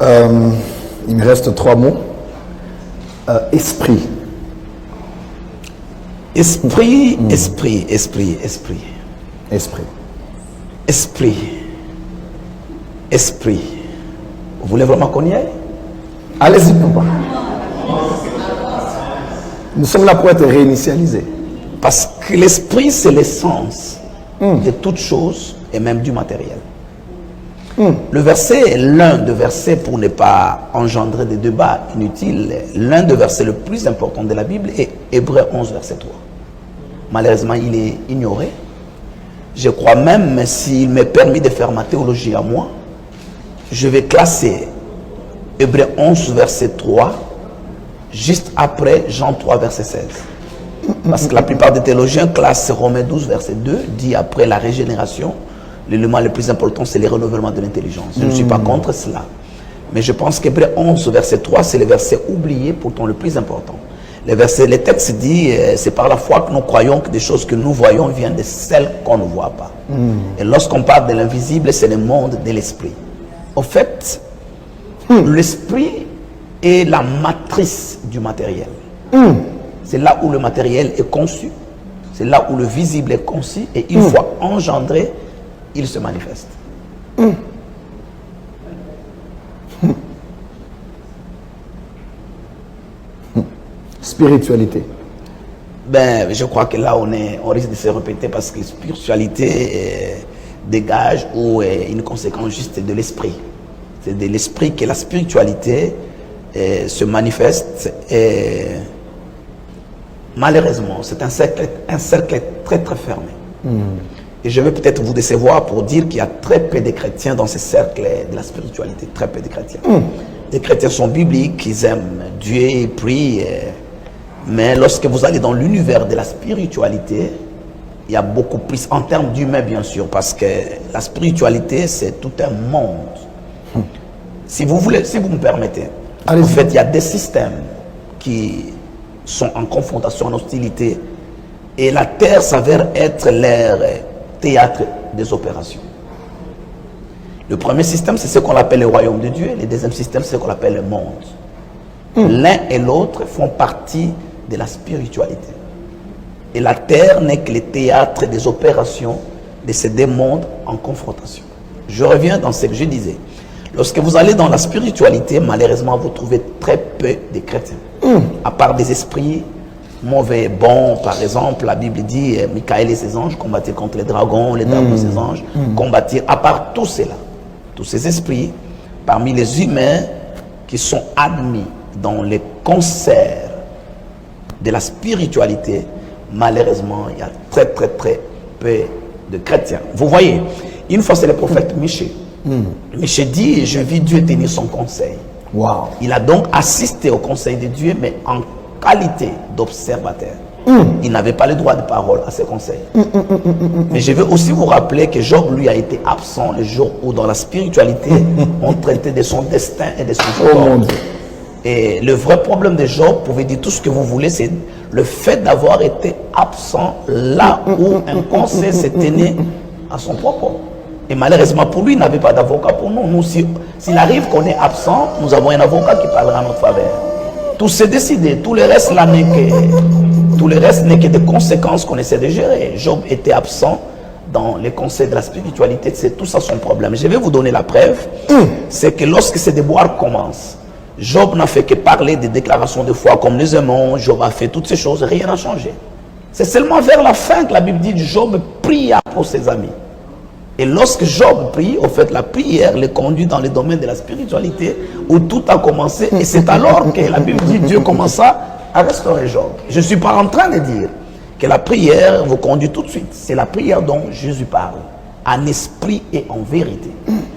Il me reste 3 mots. Esprit. Esprit. Vous voulez vraiment qu'on y aille? Allez-y, papa. Nous sommes là pour être réinitialisés. Parce que l'esprit, c'est l'essence de toute chose et même du matériel. Le verset est l'un des versets, pour ne pas engendrer des débats inutiles, l'un des versets le plus important de la Bible est Hébreux 11, verset 3. Malheureusement, il est ignoré. Je crois même, s'il m'est permis de faire ma théologie à moi, je vais classer Hébreux 11, verset 3, juste après Jean 3, verset 16. Parce que la plupart des théologiens classent Romains 12, verset 2, dit après la régénération, l'élément le plus important, c'est le renouvellement de l'intelligence. Je ne suis pas contre cela. Mais je pense qu'Hébreux 11, verset 3, c'est le verset oublié, pourtant le plus important. Le texte dit, c'est par la foi que nous croyons que des choses que nous voyons viennent de celles qu'on ne voit pas. Et lorsqu'on parle de l'invisible, c'est le monde de l'esprit. Au fait, l'esprit est la matrice du matériel. C'est là où le matériel est conçu. C'est là où le visible est conçu. Et une fois engendré, il se manifeste. Spiritualité. Ben, je crois que là, on risque de se répéter parce que spiritualité dégage ou est une conséquence juste de l'esprit. C'est de l'esprit que la spiritualité se manifeste. Et malheureusement, c'est un cercle très très fermé. Et je vais peut-être vous décevoir pour dire qu'il y a très peu de chrétiens dans ce cercle de la spiritualité. Très peu de chrétiens. Les chrétiens sont bibliques, ils aiment Dieu, ils prient. Mais lorsque vous allez dans l'univers de la spiritualité, il y a beaucoup plus, en termes d'humain bien sûr, parce que la spiritualité c'est tout un monde. Si vous me permettez, en fait il y a des systèmes qui sont en confrontation, en hostilité, et la terre s'avère être leur théâtre des opérations. Le premier système c'est ce qu'on appelle le royaume de Dieu, le deuxième système c'est ce qu'on appelle le monde. L'un et l'autre font partie de la spiritualité. Et la terre n'est que le théâtre des opérations de ces deux mondes en confrontation. Je reviens dans ce que je disais. Lorsque vous allez dans la spiritualité, malheureusement, vous trouvez très peu de chrétiens. À part des esprits mauvais, bons, par exemple, la Bible dit Michael et ses anges combattirent contre les dragons et ses anges combattirent. À part tout cela, tous ces esprits, parmi les humains qui sont admis dans les concerts de la spiritualité, malheureusement, il y a très très très peu de chrétiens. Vous voyez, une fois c'est le prophète Michée. Michée dit, je vis Dieu tenir son conseil. Wow. Il a donc assisté au conseil de Dieu, mais en qualité d'observateur. Il n'avait pas le droit de parole à ses conseils. Mais je veux aussi vous rappeler que Job, lui, a été absent le jour où, dans la spiritualité, on traitait de son destin et de son sort. Et le vrai problème de Job, vous pouvez dire tout ce que vous voulez, c'est le fait d'avoir été absent là où un conseil s'est tenu à son propos. Et malheureusement pour lui, il n'avait pas d'avocat pour nous. Nous, s'il arrive qu'on est absent, nous avons un avocat qui parlera en notre faveur. Tout s'est décidé, tout le reste là n'est que des conséquences qu'on essaie de gérer. Job était absent dans les conseils de la spiritualité, c'est tout ça son problème. Je vais vous donner la preuve, c'est que lorsque ces déboires commencent, Job n'a fait que parler des déclarations de foi comme nous aimons, Job a fait toutes ces choses, rien n'a changé. C'est seulement vers la fin que la Bible dit Job pria pour ses amis. Et lorsque Job prie, au fait, la prière le conduit dans le domaine de la spiritualité où tout a commencé. Et c'est alors que la Bible dit Dieu commença à restaurer Job. Je ne suis pas en train de dire que la prière vous conduit tout de suite. C'est la prière dont Jésus parle, en esprit et en vérité.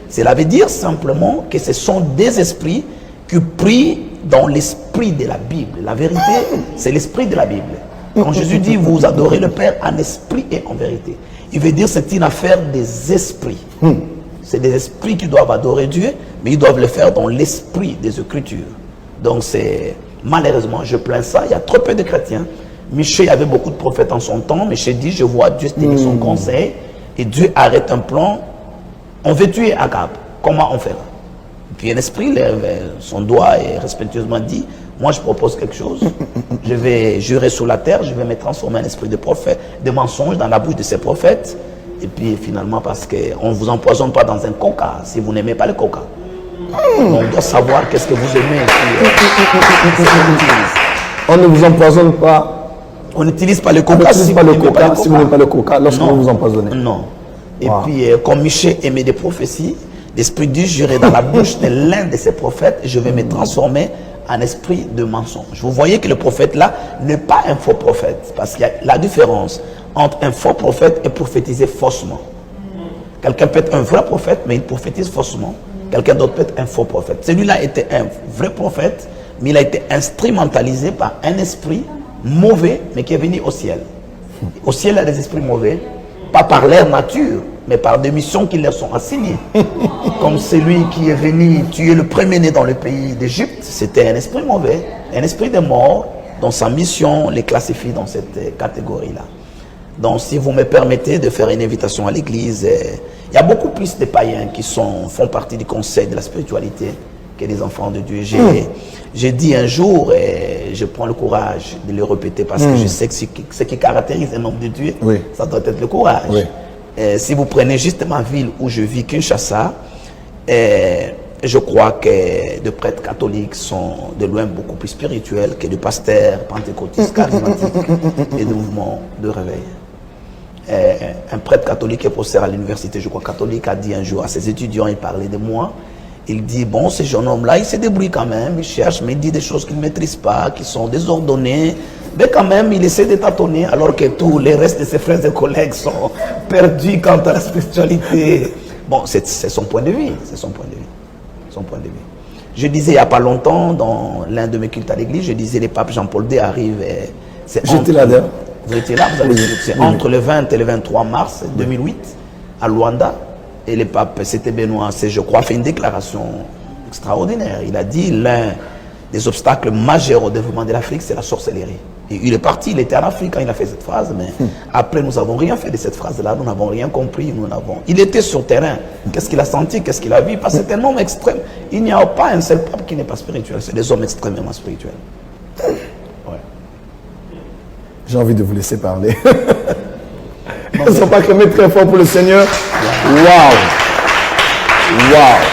Cela veut dire simplement que ce sont des esprits qui prient dans l'esprit de la Bible. La vérité, c'est l'esprit de la Bible. Quand Jésus dit vous adorez le Père en esprit et en vérité, il veut dire que c'est une affaire des esprits. C'est des esprits qui doivent adorer Dieu, mais ils doivent le faire dans l'esprit des Écritures. Donc c'est, malheureusement, je plains ça, il y a trop peu de chrétiens. Michée avait beaucoup de prophètes en son temps. Michée dit, je vois Dieu tenir son conseil, et Dieu arrête un plan. On veut tuer Akab. Comment on fera? Puis un esprit lève son doigt et respectueusement dit, moi je propose quelque chose, je vais jurer sur la terre, je vais me transformer en esprit de prophète, de mensonge dans la bouche de ces prophètes. Et puis finalement, parce qu'on ne vous empoisonne pas dans un coca, si vous n'aimez pas le coca. On doit savoir qu'est-ce que vous aimez. On ne vous empoisonne pas. On n'utilise pas le coca si vous n'aimez pas le coca lorsque vous vous empoisonnez. Non. Et puis, comme Michel aimait des prophéties, l'esprit dit, juré dans la bouche de l'un de ces prophètes, je vais me transformer en esprit de mensonge. Vous voyez que le prophète là n'est pas un faux prophète, parce qu'il y a la différence entre un faux prophète et prophétiser faussement. Quelqu'un peut être un vrai prophète, mais il prophétise faussement. Quelqu'un d'autre peut être un faux prophète. Celui-là était un vrai prophète, mais il a été instrumentalisé par un esprit mauvais, mais qui est venu au ciel. Au ciel, il y a des esprits mauvais, pas par leur nature, mais par des missions qui leur sont assignées. Comme celui qui est venu tuer le premier-né dans le pays d'Égypte, c'était un esprit mauvais, un esprit de mort, dont sa mission les classifie dans cette catégorie-là. Donc, si vous me permettez de faire une invitation à l'église, il y a beaucoup plus de païens qui font partie du conseil de la spiritualité que des enfants de Dieu. J'ai dit un jour, et je prends le courage de le répéter parce que je sais que ce qui caractérise un homme de Dieu, ça doit être le courage. Si vous prenez juste ma ville où je vis, Kinshasa, je crois que les prêtres catholiques sont de loin beaucoup plus spirituels que les pasteurs pentecôtistes, charismatiques et de mouvements de réveil. Un prêtre catholique qui est professeur à l'université, je crois catholique, a dit un jour à ses étudiants, il parlait de moi, il dit, bon, ce jeune homme-là, il se débrouille quand même, il cherche, mais il dit des choses qu'il ne maîtrise pas, qui sont désordonnées, mais quand même, il essaie de tâtonner, alors que tous les restes de ses frères et collègues sont perdus quant à la spiritualité. Bon, c'est son point de vue, c'est son point de vue. Son point de vue. Je disais il n'y a pas longtemps, dans l'un de mes cultes à l'église, je disais, le pape Jean-Paul II arrive. J'étais là d'ailleurs. Vous étiez là, vous avez dit, c'est entre le 20 et le 23 mars 2008, à Luanda. Et le pape, c'était Benoît, je crois, fait une déclaration extraordinaire. Il a dit, l'un des obstacles majeurs au développement de l'Afrique, c'est la sorcellerie. Et il est parti, il était en Afrique quand il a fait cette phrase, mais après, nous n'avons rien fait de cette phrase-là, nous n'avons rien compris, Il était sur terrain. Qu'est-ce qu'il a senti, qu'est-ce qu'il a vu? Parce que c'est un homme extrême. Il n'y a pas un seul pape qui n'est pas spirituel, c'est des hommes extrêmement spirituels. J'ai envie de vous laisser parler. Ils ne sont pas crémés très fort pour le Seigneur. Waouh! Waouh!